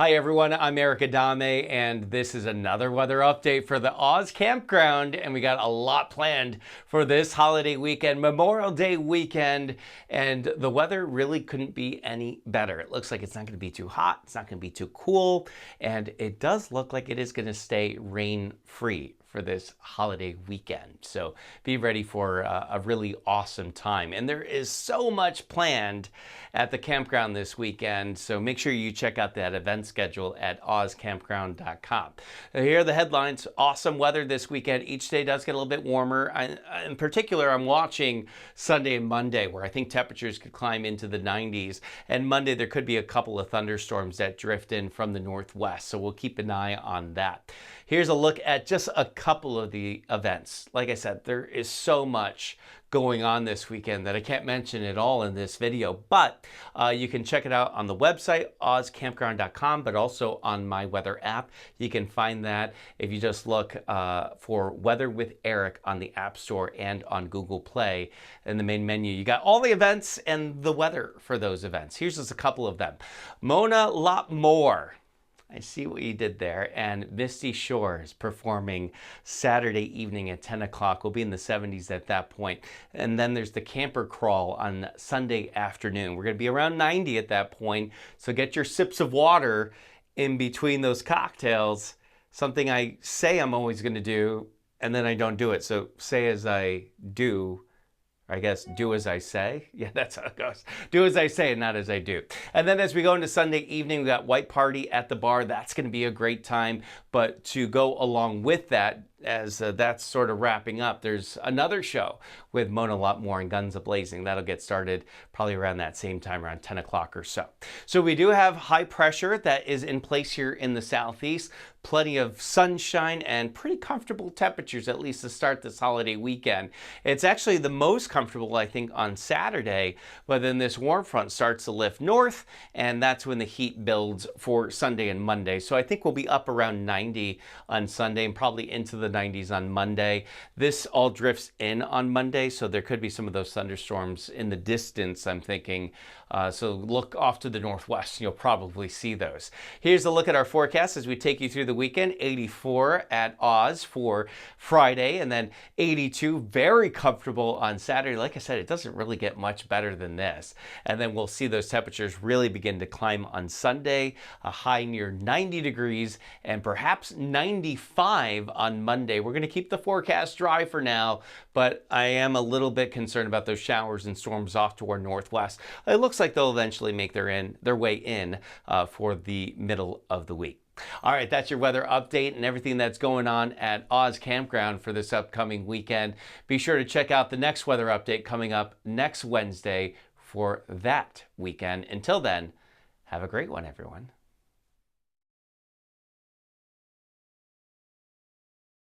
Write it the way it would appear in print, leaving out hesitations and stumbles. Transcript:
Hi everyone, I'm Eric Adame, and this is another weather update for the Oz Campground, and we got a lot planned for this holiday weekend, Memorial Day weekend, and the weather really couldn't be any better. It looks like it's not going to be too hot, it's not going to be too cool, and it does look like it is going to stay rain-free for this holiday weekend. So be ready for a really awesome time. And there is so much planned at the campground this weekend, so make sure you check out that event schedule at ozcampground.com. Here are the headlines. Awesome weather this weekend. Each day does get a little bit warmer. In particular, I'm watching Sunday and Monday, where I think temperatures could climb into the 90s. And Monday, there could be a couple of thunderstorms that drift in from the northwest, so we'll keep an eye on that. Here's a look at just a couple of the events. Like I said, there is so much going on this weekend that I can't mention it all in this video, but you can check it out on the website, ozcampground.com, but also on my weather app. You can find that if you just look for Weather with Eric on the App Store and on Google Play. In the main menu, you got all the events and the weather for those events. Here's just a couple of them. Mona Lot More. I see what you did there. And Misty Shores performing Saturday evening at 10 o'clock. We'll be in the 70s at that point. And then there's the Camper Crawl on Sunday afternoon. We're going to be around 90 at that point. So get your sips of water in between those cocktails. Something I say I'm always going to do, and then I don't do it. So say as I do. I guess do as I say. Yeah, that's how it goes. Do as I say and not as I do. And then as we go into Sunday evening, we got White Party at the bar. That's going to be a great time. But to go along with that, as that's sort of wrapping up, there's another show with Mona Lot More and Guns A-Blazing. That'll get started probably around that same time, around 10 o'clock or so. So we do have high pressure that is in place here in the southeast. Plenty of sunshine and pretty comfortable temperatures, at least to start this holiday weekend. It's actually the most comfortable, I think, on Saturday, but then this warm front starts to lift north, and that's when the heat builds for Sunday and Monday. So I think we'll be up around 90 on Sunday and probably into the 90s on Monday. This all drifts in on Monday, so there could be some of those thunderstorms in the distance, I'm thinking. So look off to the northwest, you'll probably see those. Here's a look at our forecast as we take you through the weekend. 84 at Oz for Friday, and then 82, very comfortable on Saturday. Like I said, it doesn't really get much better than this. And then we'll see those temperatures really begin to climb on Sunday, a high near 90 degrees, and perhaps 95 on Monday. We're going to keep the forecast dry for now, but I am a little bit concerned about those showers and storms off to our northwest. It looks like they'll eventually make their way in for the middle of the week. All right, that's your weather update and everything that's going on at Oz Campground for this upcoming weekend. Be sure to check out the next weather update coming up next Wednesday for that weekend. Until then, have a great one, everyone.